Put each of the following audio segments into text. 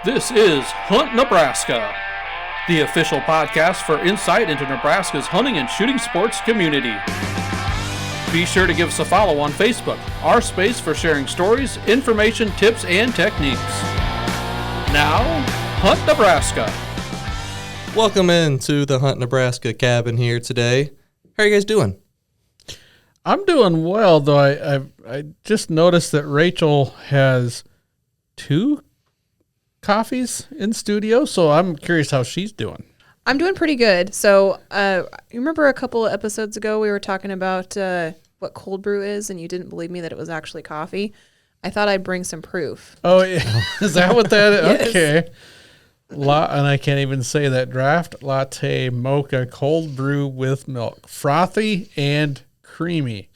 This is Hunt Nebraska, the official podcast for insight into Nebraska's hunting and shooting sports community. Be sure to give us a follow on Facebook, our space for sharing stories, information, tips, and techniques. Now, Hunt Nebraska. Welcome into the Hunt Nebraska cabin here today. How are you guys doing? I'm doing well, though I just noticed that Rachel has 2 coffees in studio, so I'm curious how she's doing. I'm doing pretty good. So you remember a couple of episodes ago we were talking about what cold brew is, and you didn't believe me that it was actually coffee. I thought I'd bring some proof. Oh, yeah. Is that what that is? Yes. Okay. And I can't even say that. Draft latte mocha cold brew with milk. Frothy and creamy.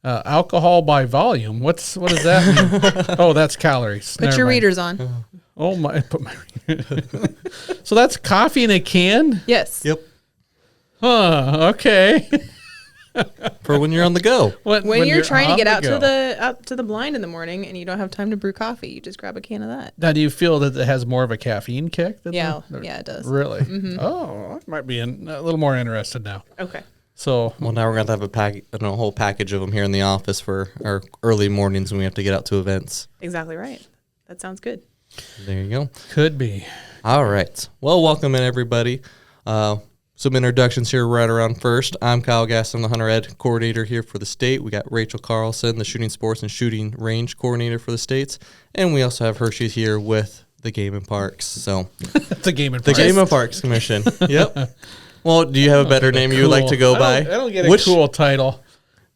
Alcohol by volume. What does that mean? Oh, that's calories. Put Never your mind. readers on. Oh, my. So that's coffee in a can? Yes. Yep. Huh. Okay. For when you're on the go. When you're trying to on get the out go. to the blind in the morning and you don't have time to brew coffee, you just grab a can of that. Now, do you feel that it has more of a caffeine kick? Yeah, it does. Really? Mm-hmm. Oh, I might be a little more interested now. Okay. So, Well, now we're going to have a whole package of them here in the office for our early mornings when we have to get out to events. Exactly right. That sounds good. There you go. could be. All right. Well, welcome in, everybody. Some introductions here right around first. I'm Kyle Gaston, the Hunter Ed coordinator here for the state. We got Rachel Carlson, the shooting sports and shooting range coordinator for the states. And we also have Hershy here with the Game and Parks. So The Game and the Parks. Game and Parks Commission. Yep. Well, do you have a better name you would like to go by? I don't get a cool title.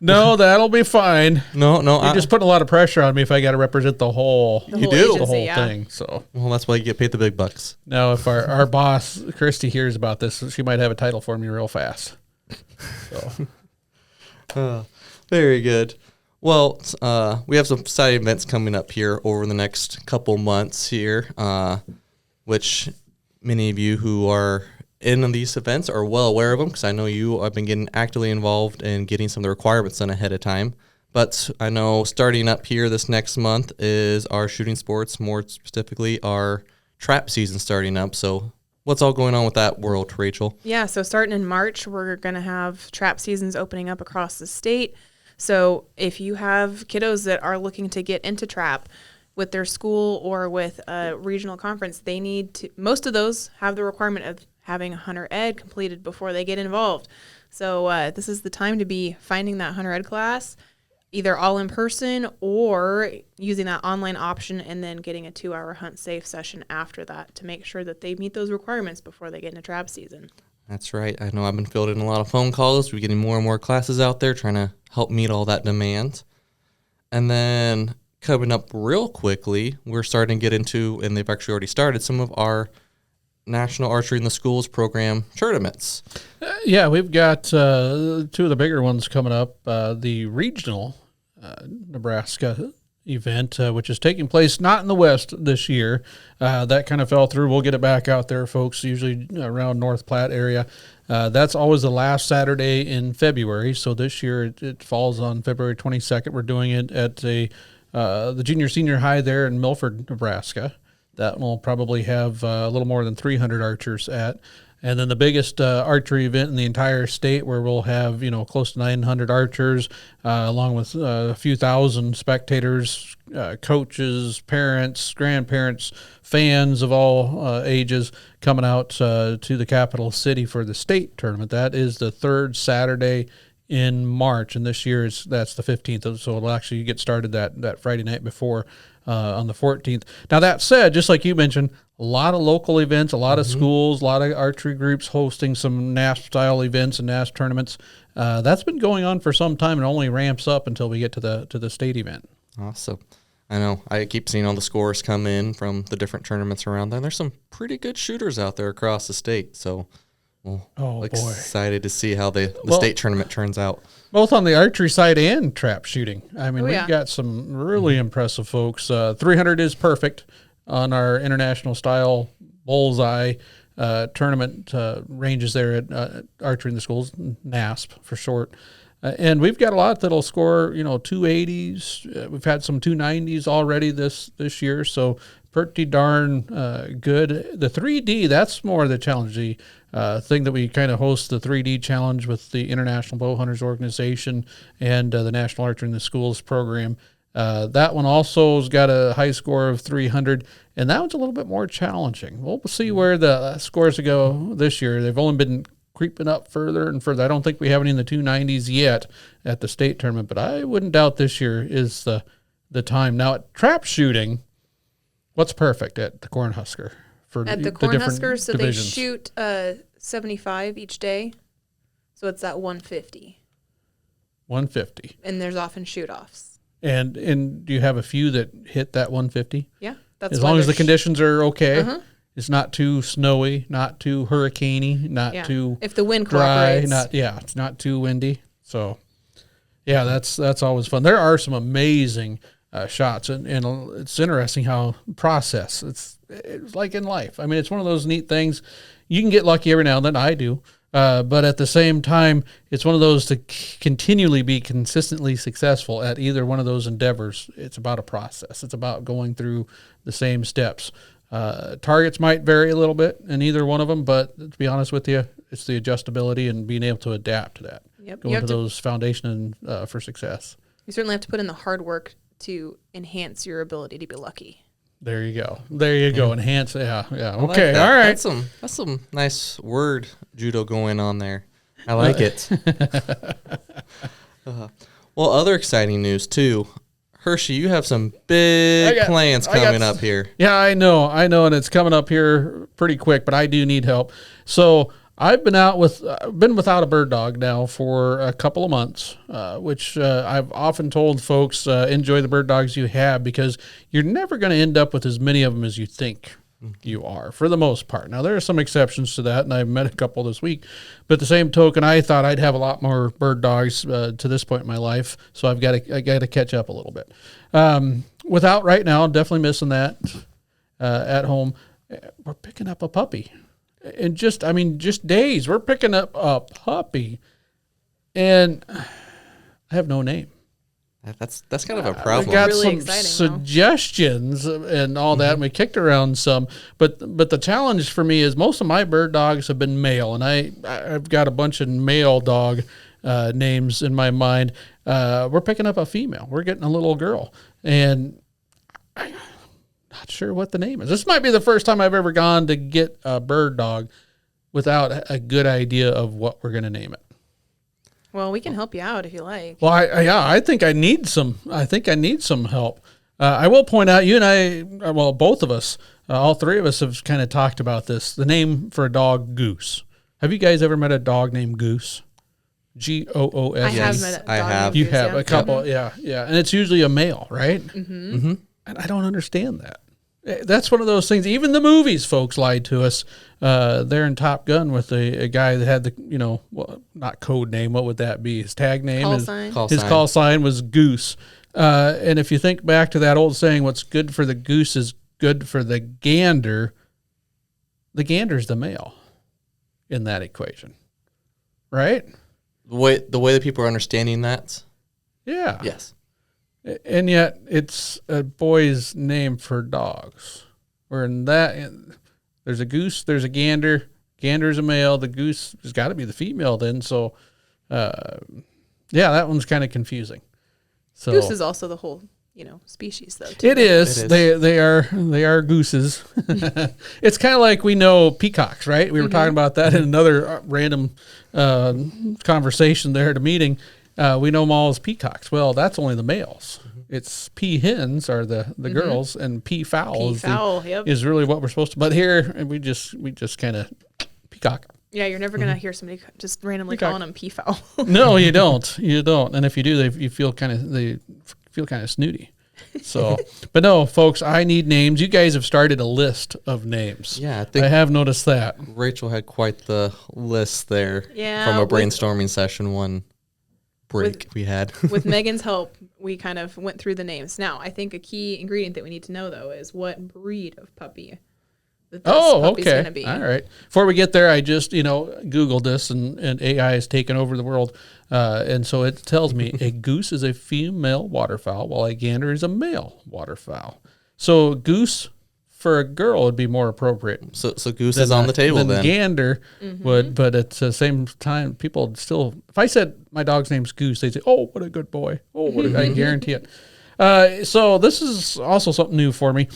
No, that'll be fine. No. You're just putting a lot of pressure on me if I got to represent the whole, The whole do. agency, the whole yeah. thing. So Well, that's why you get paid the big bucks. now, if our boss Christy hears about this, she might have a title for me real fast. So Very good. Well, we have some side events coming up here over the next couple months here, which many of you who are in these events are well aware of them, because I know you have been getting actively involved in getting some of the requirements done ahead of time. But I know starting up here this next month is our shooting sports, more specifically our trap season starting up. So what's all going on with that world, Rachel? Yeah, so starting in March, we're going to have trap seasons opening up across the state. So if you have kiddos that are looking to get into trap with their school or with a regional conference, they need to, most of those have the requirement of having a Hunter Ed completed before they get involved. So this is the time to be finding that Hunter Ed class, either all in person or using that online option and then getting a 2-hour hunt safe session after that to make sure that they meet those requirements before they get into trap season. That's right. I know I've been fielding a lot of phone calls. We're getting more and more classes out there trying to help meet all that demand. And then coming up real quickly, we're starting to get into, and they've actually already started, some of our National Archery in the Schools program tournaments. yeah, we've got 2 of the bigger ones coming up. The regional Nebraska event, which is taking place not in the West this year. That kind of fell through. We'll get it back out there, folks, usually around North Platte area. That's always the last Saturday in February. So this year it falls on February 22nd. We're doing it at the junior senior high there in Milford, Nebraska. That will probably have a little more than 300 archers at. And then the biggest archery event in the entire state, where we'll have, close to 900 archers, along with a few thousand spectators, coaches, parents, grandparents, fans of all ages coming out to the capital city for the state tournament. That is the 3rd Saturday in March, and this year that's the 15th, so it'll actually get started that Friday night before on the 14th. Now, that said, just like you mentioned, a lot of local events, a lot of schools, a lot of archery groups hosting some NASP-style events and NASP tournaments. That's been going on for some time and only ramps up until we get to the state event. Awesome. I know. I keep seeing all the scores come in from the different tournaments around there. There's some pretty good shooters out there across the state, so excited to see how the state tournament turns out. Both on the archery side and trap shooting. I mean, yeah. we've got some really impressive folks. 300 is perfect on our international style bullseye tournament ranges there at Archery in the Schools, NASP for short. And we've got a lot that'll score, 280s. We've had some 290s already this year. So pretty darn good. The 3D, that's more the challenge. The thing that we kind of host the 3D challenge with the International Bow Hunters Organization and the National Archer in the Schools program. That one also has got a high score of 300, and that one's a little bit more challenging. We'll see where the scores go this year. They've only been creeping up further and further. I don't think we have any in the 290s yet at the state tournament, but I wouldn't doubt this year is the time. Now, at trap shooting, what's perfect at the Cornhusker? At the Cornhusker, so divisions? They shoot 75 each day, so it's at 150. 150. And there's often shoot-offs. And do you have a few that hit that 150? Yeah. That's as long as the conditions are okay. Uh-huh. It's not too snowy, not too hurricaney, not too if the wind dry, cooperates. It's not too windy. So, yeah, that's always fun. There are some amazing shots, and it's interesting how process. It's like in life. I mean, it's one of those neat things. You can get lucky every now and then. I do. But at the same time, it's one of those to continually be consistently successful at either one of those endeavors. It's about a process. It's about going through the same steps. Targets might vary a little bit in either one of them, but to be honest with you, it's the adjustability and being able to adapt to that. Yep. Go into those foundation for success. You certainly have to put in the hard work to enhance your ability to be lucky. There you go. Enhance. Yeah. Okay. Like all right. That's some nice word judo going on there. I like it. Well, other exciting news too. Hershey, you have some big plans coming up here. Yeah, I know, and it's coming up here pretty quick, but I do need help. So I've been without a bird dog now for a couple of months, which I've often told folks, enjoy the bird dogs you have, because you're never going to end up with as many of them as you think you are, for the most part. Now, there are some exceptions to that, and I've met a couple this week. But the same token, I thought I'd have a lot more bird dogs to this point in my life, so I got to catch up a little bit. Without right now, definitely missing that at home. We're picking up a puppy. And just days, we're picking up a puppy, and I have no name. That's kind of a problem. We got really some suggestions and all that, and we kicked around some. But the challenge for me is most of my bird dogs have been male, and I've got a bunch of male dog names in my mind. We're picking up a female. We're getting a little girl, and I'm not sure what the name is. This might be the first time I've ever gone to get a bird dog without a good idea of what we're going to name it. Well, we can help you out if you like. Well, I think I need some. I think I need some help. I will point out, you and I, well, both of us, all three of us have kind of talked about this. The name for a dog, Goose. Have you guys ever met a dog named Goose? Goos. I have met a dog named Goose. You have a couple, Mm-hmm. yeah, and it's usually a male, right? Mm-hmm. Mm-hmm. And I don't understand that. That's one of those things. Even the movies, folks lied to us. There in Top Gun with a guy that had the, not code name. What would that be? His tag name? Call sign was Goose. And if you think back to that old saying, what's good for the goose is good for the gander. The gander's the male in that equation, right? The way that people are understanding that. Yeah. Yes. And yet it's a boy's name for dogs. Where in that, there's a goose, there's a gander. Gander's a male. The goose has got to be the female then. So, that one's kind of confusing. So Goose is also the whole, species though. Too. It is. They are gooses. It's kind of like we know peacocks, right? We were talking about that in another random conversation there at a meeting. We know them all as peacocks. Well, that's only the males. It's pea hens are the girls, and pea fowl is really what we're supposed to. But here we just kind of peacock. Yeah, you're never gonna hear somebody just randomly calling them peafowl. No, you don't. You don't. And if you do, they feel kind of snooty. So, but no, folks, I need names. You guys have started a list of names. Yeah, I think I have noticed that. Rachel had quite the list there. Yeah, from a brainstorming session one break we had. With Megan's help, we kind of went through the names. Now, I think a key ingredient that we need to know, though, is what breed of puppy that this puppy's going to be. All right. Before we get there, I just, Googled this, and AI has taken over the world. And so it tells me a goose is a female waterfowl, while a gander is a male waterfowl. So goose, for a girl would be more appropriate. So Goose is on the table than then. Gander would, but at the same time, people still. If I said my dog's name's Goose, they'd say, "Oh, what a good boy! Oh, what I guarantee it." So this is also something new for me.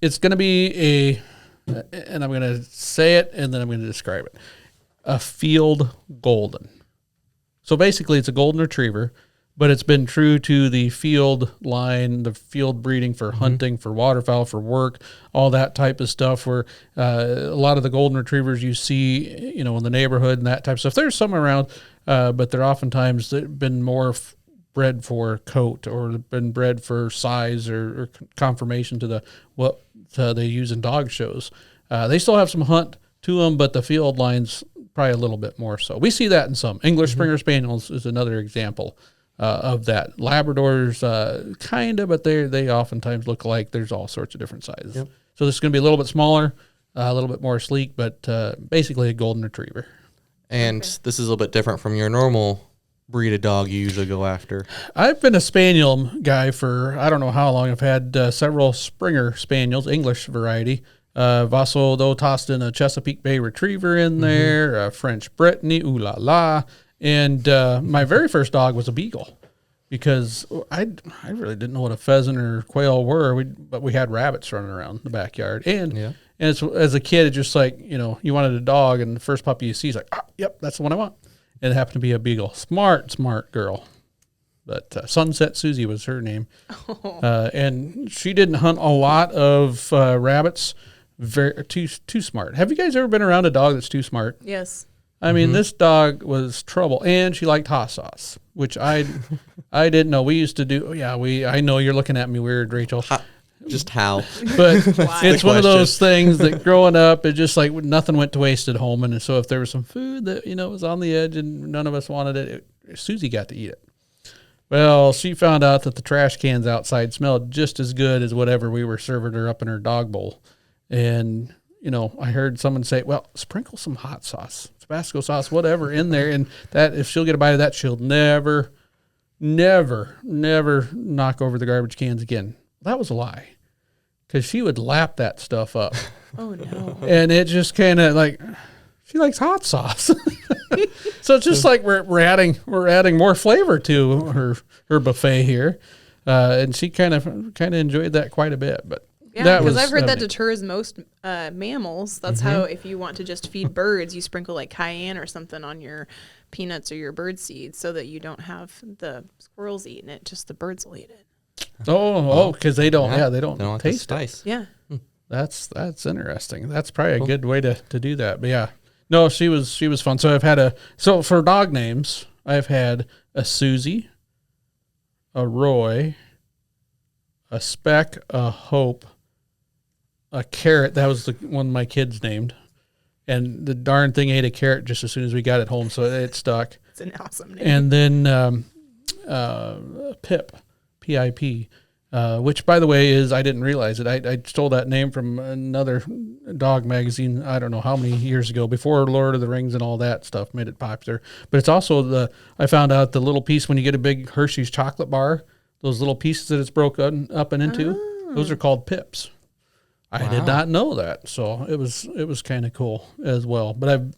It's going to be and I'm going to say it, and then I'm going to describe it. A field golden. So basically, it's a golden retriever, but it's been true to the field line, the field breeding for hunting, for waterfowl, for work, all that type of stuff. Where a lot of the golden retrievers you see, in the neighborhood and that type of stuff. There's some around, but they're oftentimes been more bred for coat or been bred for size or conformation to what they use in dog shows. They still have some hunt to them, but the field line's probably a little bit more so. We see that in some. English Springer Spaniels is another example of that. Labradors, kind of, but they oftentimes look alike. There's all sorts of different sizes. Yep. So this is going to be a little bit smaller, a little bit more sleek, but basically a golden retriever. And this is a little bit different from your normal breed of dog you usually go after. I've been a Spaniel guy for I don't know how long. I've had several Springer Spaniels, English variety. I've also, though, tossed in a Chesapeake Bay Retriever in there, a French Brittany, ooh la la. And my very first dog was a Beagle because I really didn't know what a pheasant or quail were, but we had rabbits running around the backyard. And it's, as a kid, it's just like, you wanted a dog, and the first puppy you see is like, yep, that's the one I want. And it happened to be a Beagle. Smart girl. But Sunset Susie was her name. And she didn't hunt a lot of rabbits. Too smart. Have you guys ever been around a dog that's too smart? Yes. I mean, this dog was trouble, and she liked hot sauce, which I didn't know. We used to do. Yeah, I know you're looking at me weird, Rachel. Just how? But it's one of those things that growing up, it just like nothing went to waste at home, and so if there was some food that was on the edge and none of us wanted it, Susie got to eat it. Well, she found out that the trash cans outside smelled just as good as whatever we were serving her up in her dog bowl. And, I heard someone say, well, sprinkle some hot sauce, Tabasco sauce, whatever in there. And that if she'll get a bite of that, she'll never knock over the garbage cans again. That was a lie, because she would lap that stuff up. Oh, no. And it just kind of like, she likes hot sauce. So it's just like we're adding more flavor to her buffet here. And she kind of enjoyed that quite a bit, but. Yeah, because I've heard that deters most mammals. That's how, if you want to just feed birds, you sprinkle like cayenne or something on your peanuts or your bird seeds so that you don't have the squirrels eating it, just the birds will eat it. Oh, because they don't like taste spice. Yeah. That's interesting. That's probably a good way to do that. But yeah, no, she was fun. So I've had for dog names, I've had a Susie, a Roy, a Speck, a Hope, a Carrot. That was the one my kids named, and the darn thing ate a carrot just as soon as we got it home, so it stuck. It's an awesome name. And then Pip, P-I-P, which, by the way, is, I didn't realize it. I stole that name from another dog magazine, I don't know how many years ago, before Lord of the Rings and all that stuff made it popular. But it's also I found out the little piece when you get a big Hershey's chocolate bar, those little pieces that it's broken up and into, those are called Pips. I did not know that, so it was kind of cool as well. But I'm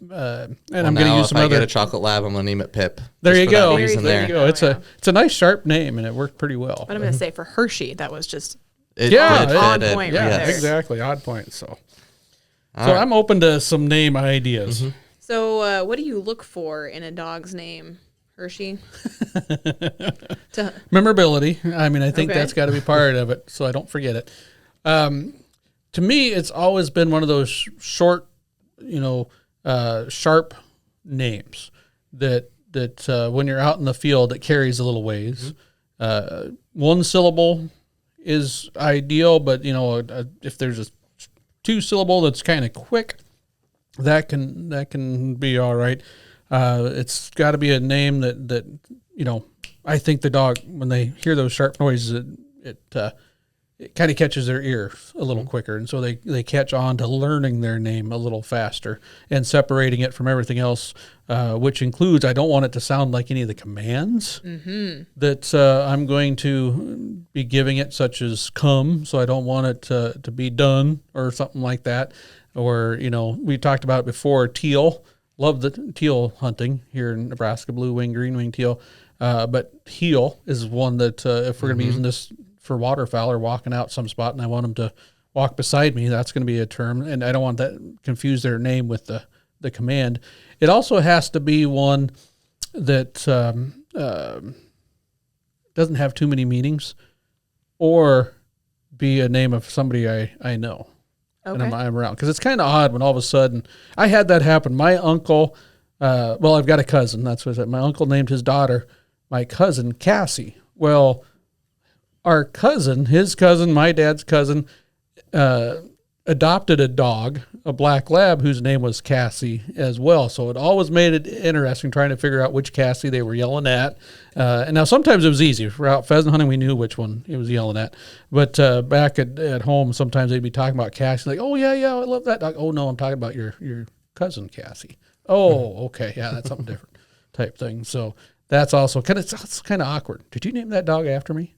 going to use some other. If I get a chocolate lab, I'm going to name it Pip. There you go. There you go. It's a nice sharp name, and it worked pretty well. But I'm going to say for Hershey, that was just on point. Yeah, right there. Exactly, odd point. So I'm open to some name ideas. Mm-hmm. So what do you look for in a dog's name, Hershey? Memorability. I mean, I think that's got to be part of it, so I don't forget it. To me, it's always been one of those short, sharp names that when you're out in the field, it carries a little ways. One syllable is ideal, but if there's a 2-syllable that's kind of quick, that can be all right. It's got to be a name that I think the dog, when they hear those sharp noises, it kind of catches their ear a little quicker. And so they catch on to learning their name a little faster and separating it from everything else, which includes, I don't want it to sound like any of the commands that I'm going to be giving it, such as come. So I don't want it to be done or something like that. Or, we talked about it before, teal. Love the teal hunting here in Nebraska, blue wing, green wing teal. But heel is one that if we're going to be using this for waterfowl or walking out some spot and I want them to walk beside me, that's going to be a term. And I don't want that confuse their name with the command. It also has to be one that doesn't have too many meanings or be a name of somebody I know. Okay. And I'm around. Because it's kind of odd when all of a sudden, I had that happen. My uncle, I've got a cousin. That's what I said. My uncle named his daughter, my cousin, Cassie. Well, our cousin, his cousin, my dad's cousin, adopted a dog, a black lab, whose name was Cassie as well. So it always made it interesting trying to figure out which Cassie they were yelling at. And now sometimes it was easy. If we're out pheasant hunting, we knew which one he was yelling at. But back at home, sometimes they'd be talking about Cassie. Like, oh, yeah, I love that dog. Oh, no, I'm talking about your cousin, Cassie. Oh, okay. Yeah, that's something different type thing. So that's also kind of awkward. Did you name that dog after me?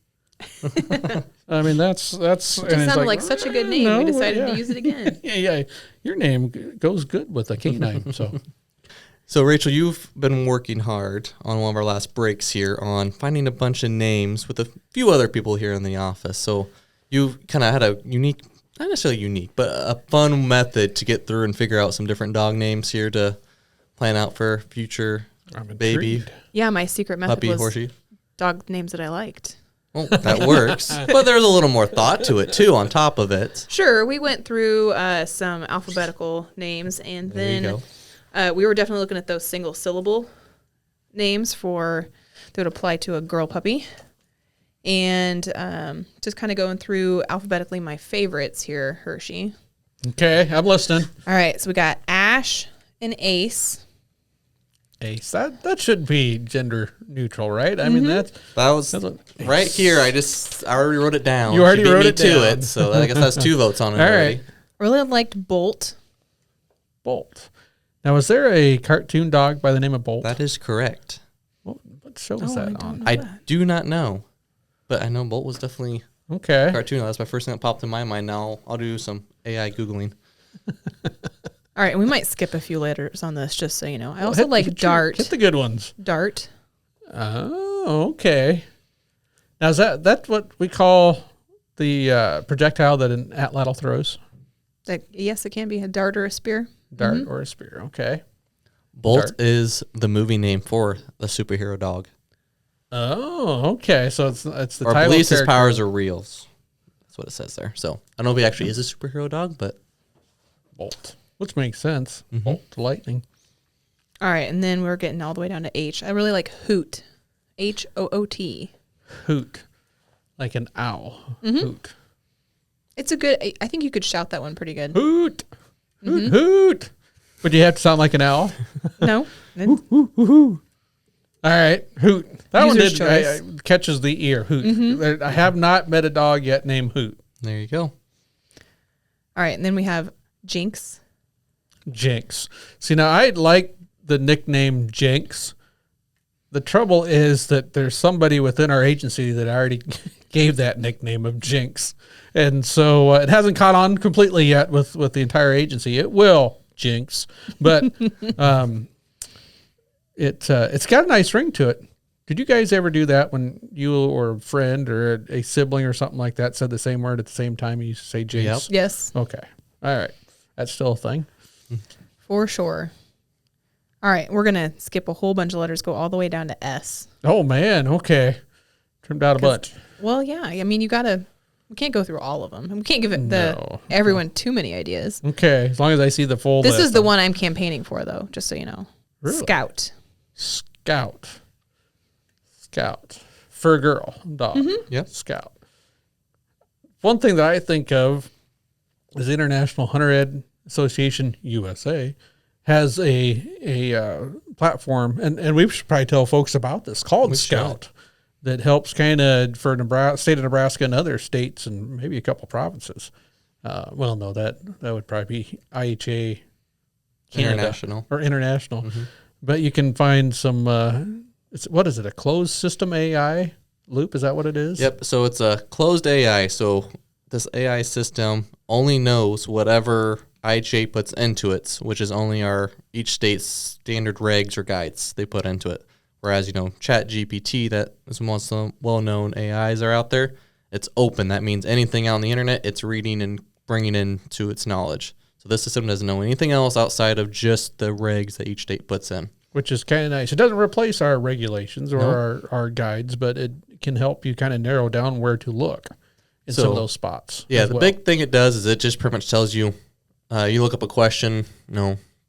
I mean, that's. It just sounded like such a good name. No, we decided to use it again. yeah. Your name goes good with a canine. So, Rachel, you've been working hard on one of our last breaks here on finding a bunch of names with a few other people here in the office. So you've kind of had a unique, not necessarily unique, but a fun method to get through and figure out some different dog names here to plan out for future baby, Yeah, my secret method puppy, was horsey. dog names that I liked. Well, that works. But there's a little more thought to it, too, on top of it. Sure, we went through some alphabetical names, and then we were definitely looking at those single syllable names that would apply to a girl puppy. And just kind of going through alphabetically my favorites here, Hershey. Okay, I'm listening. All right, so we got Ash and Ace. Ace. That should be gender neutral, right? I mean, That was right here. I already wrote it down. You already She beat wrote me it to down. it, so I guess that's 2 votes on it All already. right. Really liked Bolt. Bolt. Now, is there a cartoon dog by the name of Bolt? That is correct. What show was that on? I do not know, but I know Bolt was definitely Okay. a cartoon. That's my first thing that popped in my mind. Now I'll do some AI Googling. All right, we might skip a few letters on this, just so you know. I also like Dart. Hit the good ones. Dart. Oh, okay. Now, is that what we call the projectile that an atlatl throws? Yes, it can be a dart or a spear. Dart or a spear. Okay. Bolt Dart. is the movie name for the superhero dog. Oh, okay. So it's the Or title at least his character. powers are real. That's what it says there. So I don't know if he actually is a superhero dog, but Bolt, which makes sense. Bolt, lightning. All right, and then we're getting all the way down to H. I really like Hoot. Hoot. Hoot, like an owl. Hoot. It's a good, I think you could shout that one pretty good. Hoot. Hoot. Hoot. Would you have to sound like an owl? No? All right, Hoot. That User's one choice. catches the ear. Hoot. I have not met a dog yet named Hoot. there you go. All right, and then we have Jinx. Jinx. See, now I like the nickname Jinx. The trouble is that there's somebody within our agency that already gave that nickname of Jinx. And so it hasn't caught on completely yet with the entire agency. It will, Jinx. But it's got a nice ring to it. Did you guys ever do that when you or a friend or a sibling or something like that said the same word at the same time? You used to say Jinx? Yep. Yes, Okay. All right. That's still a thing? for sure. All right, we're going to skip a whole bunch of letters, go all the way down to S. Oh, man. Okay. Trimmed out a bunch. Well, yeah, I mean, we can't go through all of them. We can't give No. everyone too many ideas. Okay. As long as I see the full This list. is the one I'm campaigning for, though, just so you know. Really? Scout. Scout. For a girl, dog. Yep. Scout. One thing that I think of is the International Hunter Ed Association USA has a platform, and we should probably tell folks about this, called We Scout. that helps kind of for Nebraska, state of Nebraska and other states and maybe a couple provinces. Well, no, that would probably be IHA Canada International. or international. But you can find some, what is it, a closed system AI loop? Is that what it is? Yep. So it's a closed AI. So this AI system only knows whatever IHA puts into it, which is only each state's standard regs or guides they put into it. Whereas, Chat GPT, that is most well-known AIs are out there, it's open. That means anything out on the internet, it's reading and bringing into its knowledge. So this system doesn't know anything else outside of just the regs that each state puts in. Which is kind of nice. It doesn't replace our regulations or our guides, but it can help you kind of narrow down where to look in some of those spots. Yeah, the big thing it does is it just pretty much tells you, you look up a question,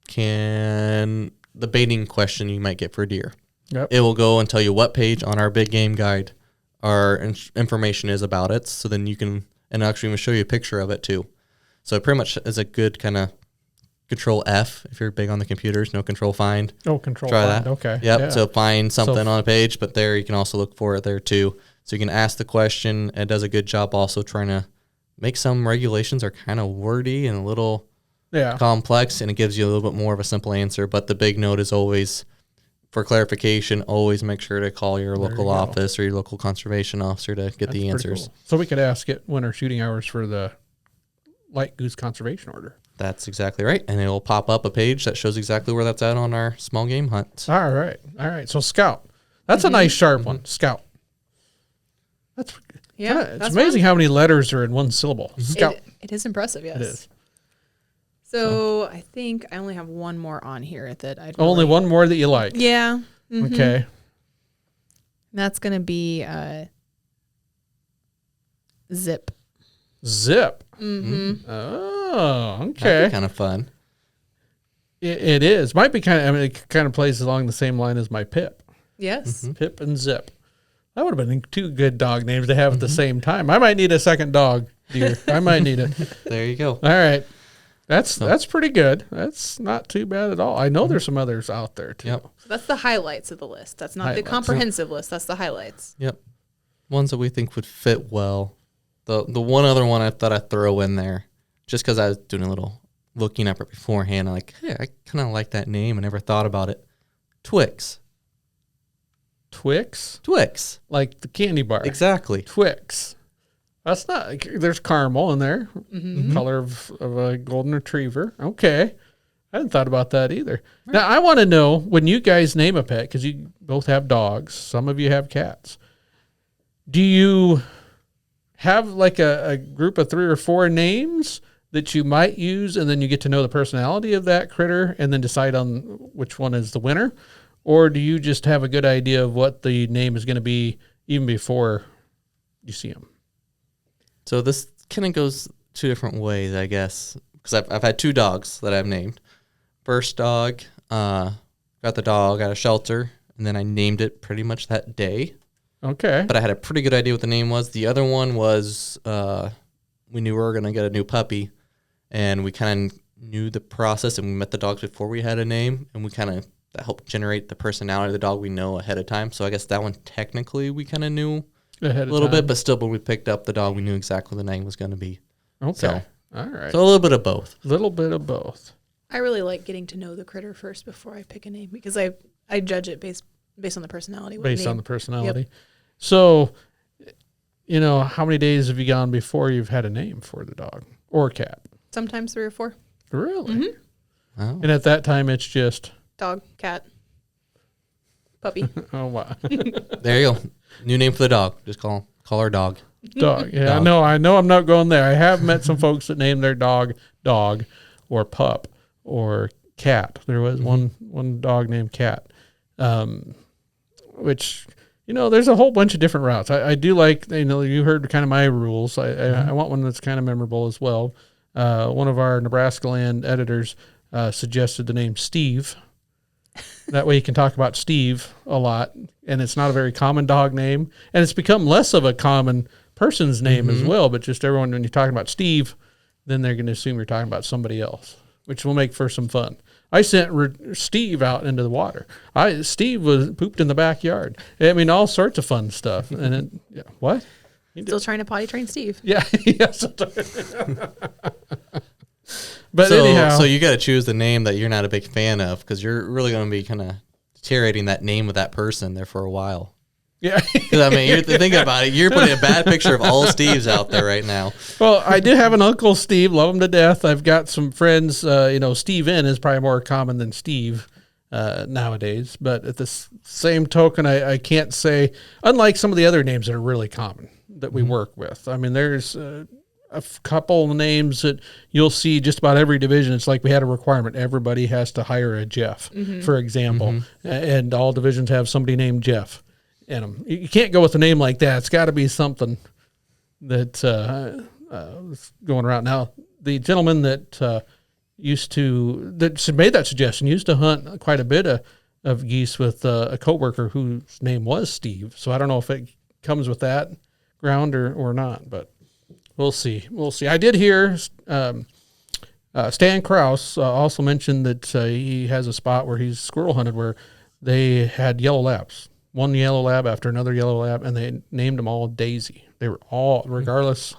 can the baiting question you might get for deer. Yep. It will go and tell you what page on our big game guide our information is about it. So then you can, and actually even show you a picture of it too. So it pretty much is a good kind of Control F if you're big on the computers. No Control Find. Oh, Control Try Find. that. Okay. Yep. Yeah. So find something on a page, but there you can also look for it there too. So you can ask the question. It does a good job also trying to make some regulations are kind of wordy and a little complex, and it gives you a little bit more of a simple answer. But the big note is always, for clarification, always make sure to call your local office or your local conservation officer to get the answers. Cool. So we could ask it when our shooting hours for the light goose conservation order. That's exactly right. And it will pop up a page that shows exactly where that's at on our small game hunt. All right. So Scout. That's a nice sharp one. Scout. It's amazing how many letters are in one syllable. Scout. It is impressive, yes. It is. So I think I only have one more on here that I'd only one more that you like. Yeah. Mm-hmm. Okay. That's going to be Zip. Zip. Mm-hmm. Oh, okay. That'd be kind of fun. It is. Might be kind of. I mean, it kind of plays along the same line as my Pip. Yes. Pip and Zip. That would have been two good dog names to have at the same time. I might need a second dog, dear. I might need it. There you go. All right. That's pretty good. That's not too bad at all. I know there's some others out there too. Yep. So that's the highlights of the list. That's not the comprehensive list. That's the highlights. Yep. Ones that we think would fit well. The one other one I thought I'd throw in there, just because I was doing a little looking up it beforehand. I'm like, hey, I kind of like that name. I never thought about it. Twix. Twix? Twix. Like the candy bar. Exactly. Twix. That's not, there's caramel in there, color of a golden retriever. Okay. I hadn't thought about that either. Right. Now, I want to know, when you guys name a pet, because you both have dogs, some of you have cats, do you have like a group of 3 or 4 names that you might use, and then you get to know the personality of that critter and then decide on which one is the winner? Or do you just have a good idea of what the name is going to be even before you see them? So this kind of goes 2 different ways, I guess, because I've had 2 dogs that I've named. First dog, got the dog at a shelter, and then I named it pretty much that day. Okay. But I had a pretty good idea what the name was. The other one was we knew we were going to get a new puppy, and we kind of knew the process, and we met the dogs before we had a name, and we kind of that helped generate the personality of the dog we know ahead of time. So I guess that one technically we kind of knew a little bit, but still when we picked up the dog, we knew exactly what the name was going to be. Okay. So, all right. So a little bit of both. A little bit of both. I really like getting to know the critter first before I pick a name, because I judge it based on the personality. Based on the personality. Yep. So, how many days have you gone before you've had a name for the dog or cat? Sometimes 3 or 4. Really? Mm-hmm. Oh. And at that time, it's just dog, cat, puppy. Oh, wow. There you go. New name for the dog. Just call her dog. Dog. Yeah, dog. I know I'm not going there. I have met some folks that name their dog or pup or cat. There was one dog named Cat, which, there's a whole bunch of different routes. I do like, you heard kind of my rules. I want one that's kind of memorable as well. One of our Nebraska Land editors suggested the name Steve. That way you can talk about Steve a lot, and it's not a very common dog name, and it's become less of a common person's name as well, but just everyone, when you're talking about Steve, then they're going to assume you're talking about somebody else, which will make for some fun. I sent Steve out into the water. Steve was pooped in the backyard. I mean, all sorts of fun stuff. And what? Still trying to potty train Steve. Yeah. Yes. But anyhow, so you got to choose the name that you're not a big fan of, because you're really going to be kind of deteriorating that name of that person there for a while. Yeah. Because I mean, you're thinking about it. You're putting a bad picture of all Steves out there right now. Well, I do have an Uncle Steve. Love him to death. I've got some friends. Steven is probably more common than Steve nowadays. But at the same token, I can't say, unlike some of the other names that are really common that we work with. I mean, there's a couple of names that you'll see just about every division. It's like we had a requirement. Everybody has to hire a Jeff, for example. And all divisions have somebody named Jeff in them. You can't go with a name like that. It's got to be something that is going around. Now, the gentleman that made that suggestion used to hunt quite a bit of geese with a coworker whose name was Steve. So I don't know if it comes with that ground or not, but we'll see. I did hear Stan Krause also mentioned that he has a spot where he's squirrel hunted where they had yellow labs. One yellow lab after another yellow lab, and they named them all Daisy. They were all, regardless,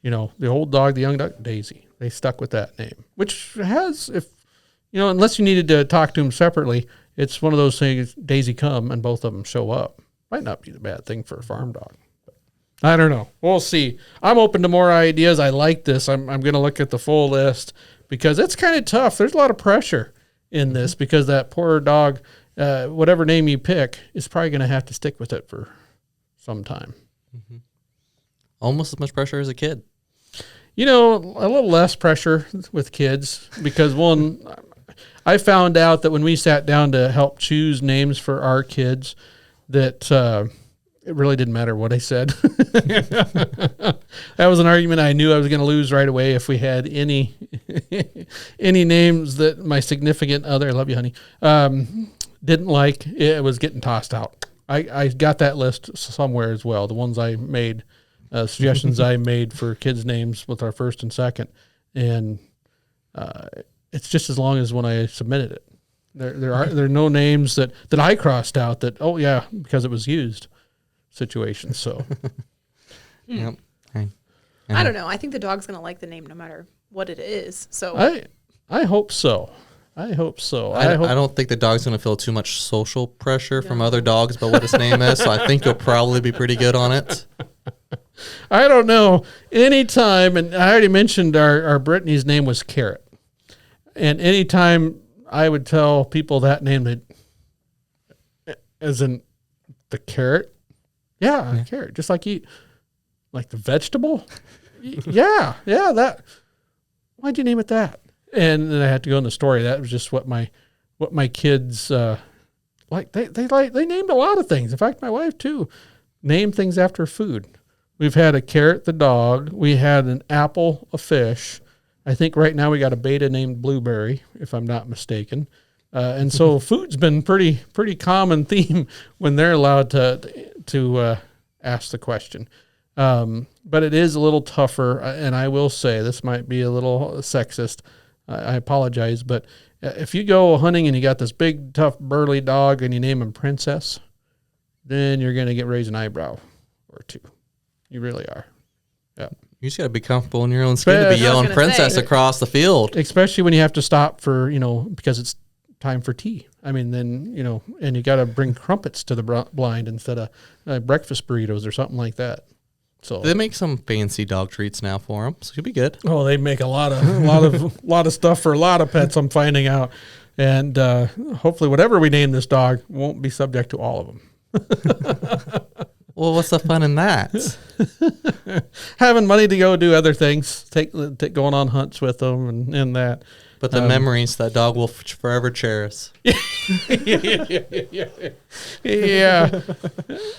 the old dog, the young dog, Daisy. They stuck with that name, which has, unless you needed to talk to them separately, it's one of those things, Daisy come, and both of them show up. Might not be the bad thing for a farm dog. But I don't know. We'll see. I'm open to more ideas. I like this. I'm going to look at the full list because it's kind of tough. There's a lot of pressure in this because that poor dog, whatever name you pick, is probably going to have to stick with it for some time. Almost as much pressure as a kid. A little less pressure with kids because one, I found out that when we sat down to help choose names for our kids, that it really didn't matter what I said. That was an argument I knew I was going to lose right away if we had any names that my significant other, I love you, honey, didn't like. It was getting tossed out. I got that list somewhere as well. The ones I made, suggestions I made for kids' names with our first and second, and it's just as long as when I submitted it. There are no names that I crossed out that because it was used situations. So Yep. I don't know. I think the dog's going to like the name no matter what it is. So I hope so. I hope so. I don't think the dog's going to feel too much social pressure from other dogs about what his name is, so I think he'll probably be pretty good on it. I don't know. Anytime, and I already mentioned our Brittany's name was Carrot. And anytime I would tell people that name, as in the carrot, carrot, just like you, like the vegetable. Yeah, that. Why'd you name it that? And then I had to go in the story. That was just what my kids like. They named a lot of things. In fact, my wife too named things after food. We've had a carrot, the dog. We had an apple, a fish. I think right now we got a beta named Blueberry, if I'm not mistaken. And so food's been pretty common theme when they're allowed to ask the question. But it is a little tougher, and I will say this might be a little sexist. I apologize, but if you go hunting and you got this big, tough, burly dog and you name him Princess, then you're going to get raised an eyebrow or two. You really are. Yeah. You just got to be comfortable in your own skin to be yelling Princess across the field. Especially when you have to stop for, because it's time for tea. I mean, then, and you got to bring crumpets to the blind instead of breakfast burritos or something like that. So they make some fancy dog treats now for them, so you'll be good. Oh, they make a lot of stuff for a lot of pets, I'm finding out. And hopefully whatever we name this dog won't be subject to all of them. Well, what's the fun in that? Having money to go do other things, take going on hunts with them and that. But the memories that dog will forever cherish. Yeah.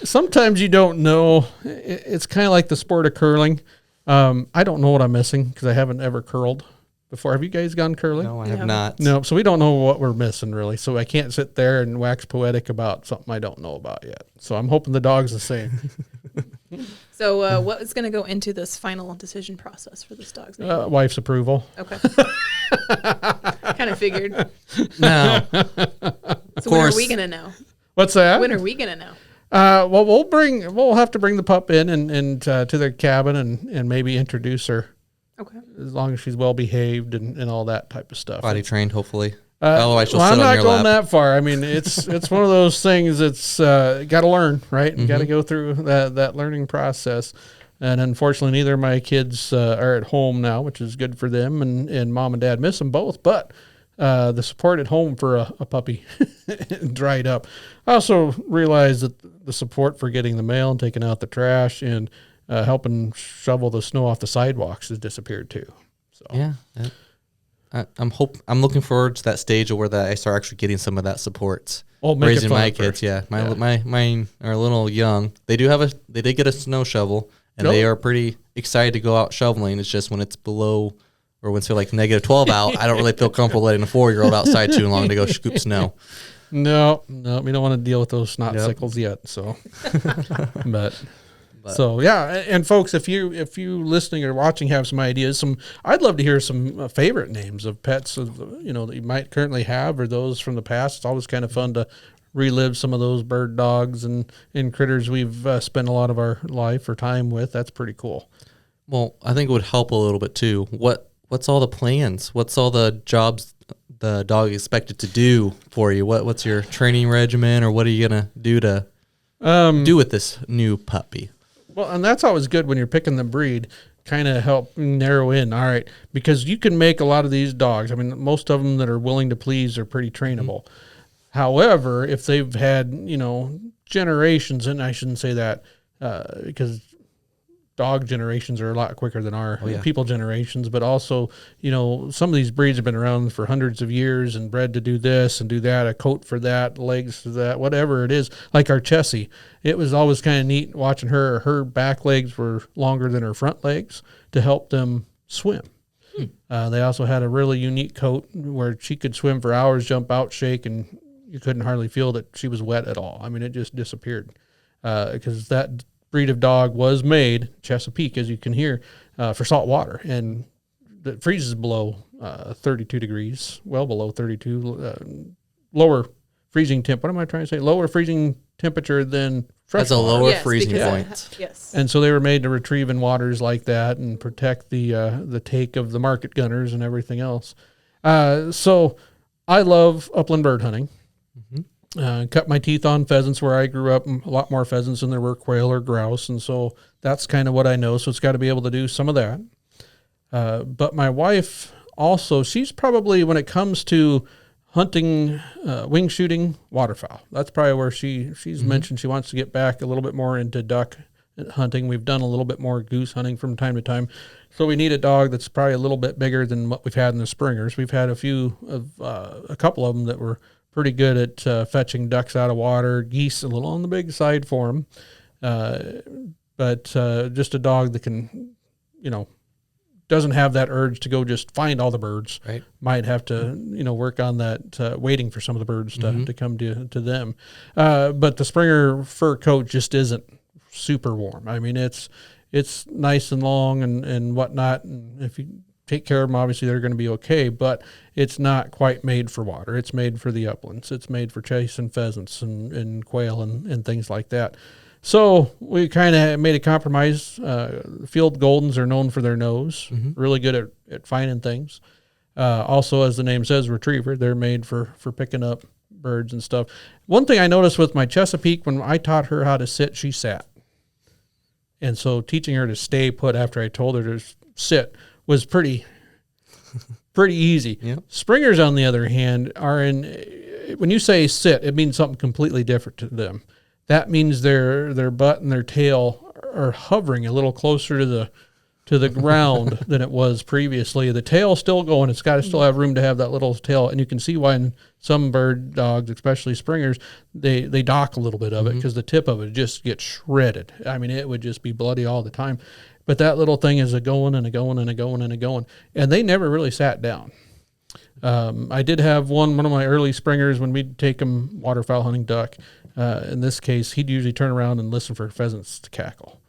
Sometimes you don't know. It's kind of like the sport of curling. I don't know what I'm missing because I haven't ever curled before. Have you guys gone curling? No, I have not. No, so we don't know what we're missing really. So I can't sit there and wax poetic about something I don't know about yet. So I'm hoping the dog's the same. So what is going to go into this final decision process for this dog's name? Wife's approval. Okay. Kind of figured. No. So when are we gonna know? What's that? When are we gonna know? Well, we'll have to bring the pup in and to their cabin and maybe introduce her. Okay. As long as she's well behaved and all that type of stuff. Potty trained, hopefully. Otherwise, she'll Well, sit I'm on not your going lap. that far. I mean, it's one of those things that's got to learn, right? You got to go through that learning process. And unfortunately, neither of my kids are at home now, which is good for them. And mom and dad miss them both. But the support at home for a puppy dried up. I also realized that the support for getting the mail and taking out the trash and helping shovel the snow off the sidewalks has disappeared too. So Yeah. I'm looking forward to that stage of where I start actually getting some of that support. Well, make it Raising fun my at kids, first. mine are a little young. They did get a snow shovel, and they are pretty excited to go out shoveling. It's just when it's below or when it's like -12 out, I don't really feel comfortable letting a 4-year-old outside too long to go scoop snow. No, we don't want to deal with those snot Yep. sickles yet. So, but so yeah, and folks, if you listening or watching have some ideas, I'd love to hear some favorite names of pets that you might currently have or those from the past. It's always kind of fun to relive some of those bird dogs and critters we've spent a lot of our life or time with. That's pretty cool. Well, I think it would help a little bit too. What's all the plans? What's all the jobs the dog expected to do for you? What's your training regimen, or what are you gonna do to do with this new puppy? Well, and that's always good when you're picking the breed, kind of help narrow in. All right, because you can make a lot of these dogs. I mean, most of them that are willing to please are pretty trainable. However, if they've had, generations, and I shouldn't say that because dog generations are a lot quicker than our people generations, but also, some of these breeds have been around for hundreds of years and bred to do this and do that, a coat for that, legs for that, whatever it is. Like our Chessie, it was always kind of neat watching her. Her back legs were longer than her front legs to help them swim. They also had a really unique coat where she could swim for hours, jump out, shake, and you couldn't hardly feel that she was wet at all. I mean, it just disappeared because that breed of dog was made, Chesapeake, as you can hear, for salt water, and it freezes below 32 degrees, well below 32, lower freezing temp. What am I trying to say? Lower freezing temperature than fresh That's a water. lower Yes, freezing because point. Yes. And so they were made to retrieve in waters like that and protect the take of the market gunners and everything else. So I love upland bird hunting. Cut my teeth on pheasants where I grew up, a lot more pheasants than there were quail or grouse. And so that's kind of what I know. So it's got to be able to do some of that. But my wife also, she's probably, when it comes to hunting, wing shooting, waterfowl, that's probably where she's mentioned she wants to get back a little bit more into duck hunting. We've done a little bit more goose hunting from time to time. So we need a dog that's probably a little bit bigger than what we've had in the springers. We've had a couple of them that were pretty good at fetching ducks out of water, geese a little on the big side for them. But just a dog that can, doesn't have that urge to go just find all the birds. Right. Might have to, work on that, waiting for some of the birds to come to them. But the Springer fur coat just isn't super warm. I mean, it's nice and long and whatnot. And if you take care of them, obviously they're going to be okay, but it's not quite made for water. It's made for the uplands. It's made for chasing pheasants and quail and things like that. So we kind of made a compromise. Field Goldens are known for their nose, really good at finding things. Also, as the name says, retriever, they're made for picking up birds and stuff. One thing I noticed with my Chesapeake, when I taught her how to sit, she sat. And so teaching her to stay put after I told her to sit was pretty easy. Yep. Springers, on the other hand, when you say sit, it means something completely different to them. That means their butt and their tail are hovering a little closer to the ground than it was previously. The tail's still going. It's got to still have room to have that little tail. And you can see why in some bird dogs, especially springers, they dock a little bit of it because the tip of it just gets shredded. I mean, it would just be bloody all the time. But that little thing is a-going and a-going and a-going and a-going. And they never really sat down. I did have one of my early springers when we'd take him waterfowl hunting duck. In this case, he'd usually turn around and listen for pheasants to cackle.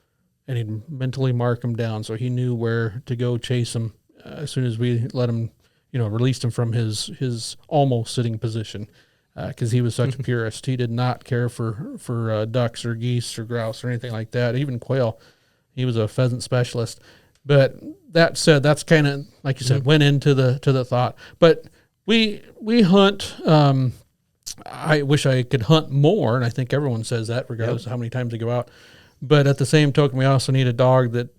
And he'd mentally mark them down so he knew where to go chase them as soon as we let him released him from his almost sitting position because he was such a purist. He did not care for ducks or geese or grouse or anything like that, even quail. He was a pheasant specialist. But that said, that's kind of, like you said, went into the thought. But we hunt. I wish I could hunt more, and I think everyone says that, regardless of how many times they go out. But at the same token, we also need a dog that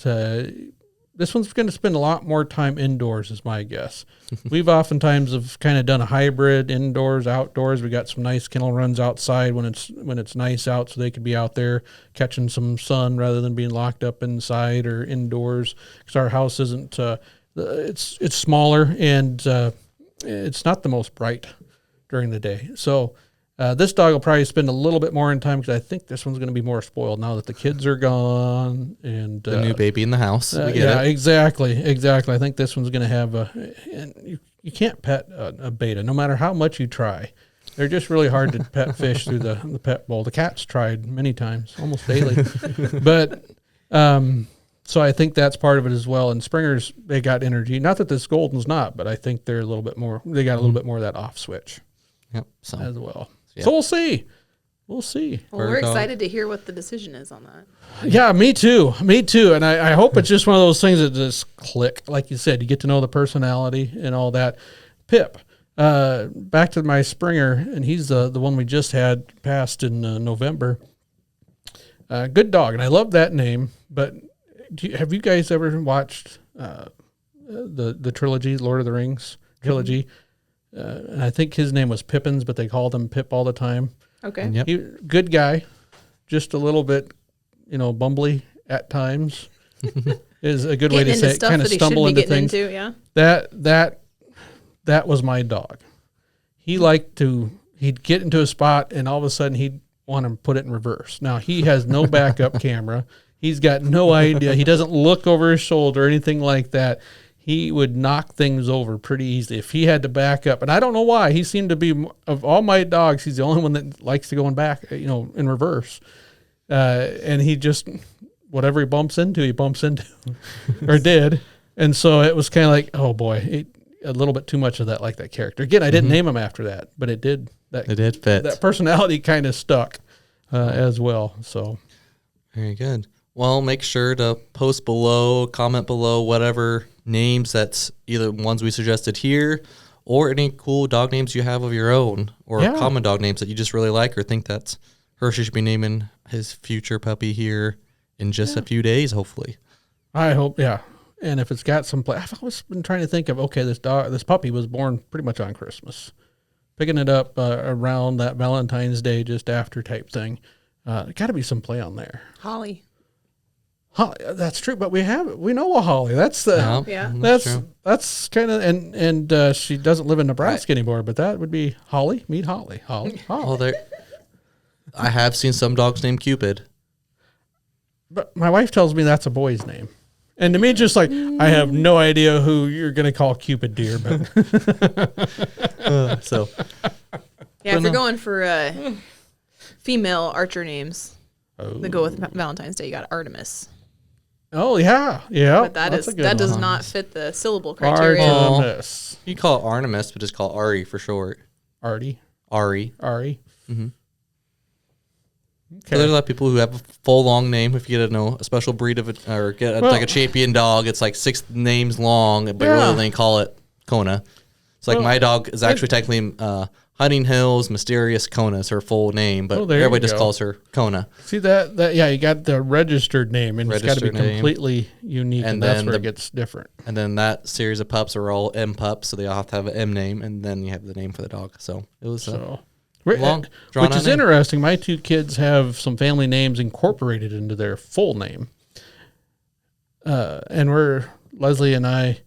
this one's going to spend a lot more time indoors, is my guess. We've oftentimes have kind of done a hybrid, indoors, outdoors. We got some nice kennel runs outside when it's nice out, so they could be out there catching some sun rather than being locked up inside or indoors. Because our house isn't it's smaller and it's not the most bright during the day. So this dog will probably spend a little bit more in time because I think this one's going to be more spoiled now that the kids are gone and the new baby in the house. We get it. Exactly. I think this one's going to have and you can't pet a beta no matter how much you try. They're just really hard to pet fish through the pet bowl. The cat's tried many times, almost daily. But so I think that's part of it as well. And Springers, they got energy. Not that this Golden's not, but I think they're a little bit more. They got a little bit more of that off switch. Yep. So as well. Yeah. So we'll see. We'll see. Well, we're excited to hear what the decision is on that. Yeah, me too. And I hope it's just one of those things that just click. Like you said, you get to know the personality and all that. Pip, back to my Springer, and he's the one we just had passed in November. Good dog, and I love that name. But have you guys ever watched the trilogy, Lord of the Rings trilogy? And I think his name was Pippins, but they called him Pip all the time. Okay. Yep. Good guy, just a little bit, bumbly at times is a good way to say it. Kind of stumble into things. Yeah. That was my dog. He'd get into a spot and all of a sudden he'd want to put it in reverse. Now he has no backup camera. He's got no idea. He doesn't look over his shoulder or anything like that. He would knock things over pretty easily if he had to back up. And I don't know why. He seemed to be, of all my dogs, he's the only one that likes to go in back, in reverse. And he just, whatever he bumps into, or did. And so it was kind of like, oh boy, a little bit too much of that, like that character. Again, I didn't name him after that, but it did. It did fit. That personality kind of stuck as well. So very good. Well, make sure to post below, comment below, whatever names that's either ones we suggested here or any cool dog names you have of your own or common dog names that you just really like or think that Hershey should be naming his future puppy here in just a few days, hopefully. I hope, yeah. And if it's got some play, I've always been trying to think of, okay, this puppy was born pretty much on Christmas. Picking it up around that Valentine's Day, just after type thing. Got to be some play on there. Holly. Holly, that's true, but we know a Holly. That's the that's kind of and she doesn't live in Nebraska anymore, but that would be Holly. Meet Holly. Holly. Well, I have seen some dogs named Cupid, but my wife tells me that's a boy's name, and to me, just like I have no idea who you're going to call Cupid, dear. But so yeah, if you're going for female archer names, that go with Valentine's Day, you got Artemis. Oh yeah. But that does not fit the syllable criteria. Artemis. You call it Artemis, but just call it Ari for short. Ari. Mm-hmm. Okay. So there's a lot of people who have a full long name. If you get a special breed of it, or get like a champion dog, it's like 6 names long, but really they call it Kona. It's like my dog is actually technically Hunting Hills Mysterious Kona is her full name, but everybody just calls her Kona. See that you got the registered name, and it's got to be completely unique, and that's where it gets different. And then that series of pups are all M pups, so they all have to have an M name, and then you have the name for the dog. So it was long, which is interesting. My 2 kids have some family names incorporated into their full name, and Leslie and I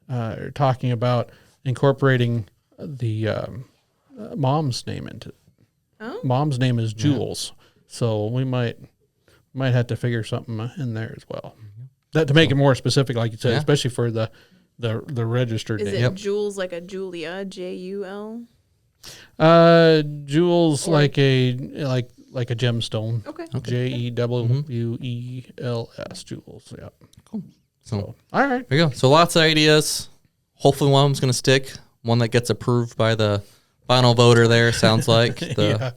are talking about incorporating the mom's name into it. Oh. Mom's name is Jules, so we might have to figure something in there as well. That to make it more specific, like you said, especially for the registered name. Is it Jules like a Julia, Jul? Jules like a gemstone. Okay. Jewels, Jules. Yeah. Cool. So all right. There you go. So lots of ideas. hopefully one of them's going to stick. One that gets approved by the final voter there, sounds like. The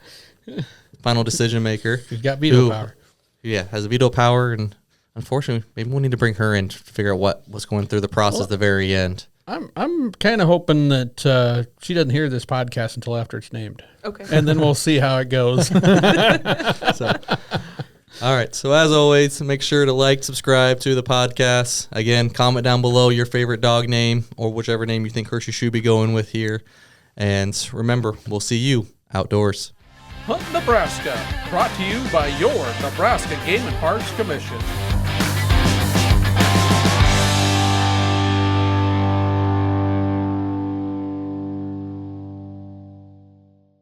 final decision maker. She's got veto power. Yeah, has veto power. And unfortunately, maybe we need to bring her in to figure out what was going through the process at the very end. I'm kind of hoping that she doesn't hear this podcast until after it's named. Okay. And then we'll see how it goes. So, all right. So as always, make sure to like, subscribe to the podcast. Again, comment down below your favorite dog name or whichever name you think Hershey should be going with here. And remember, we'll see you outdoors. Hunt Nebraska, brought to you by your Nebraska Game and Parks Commission.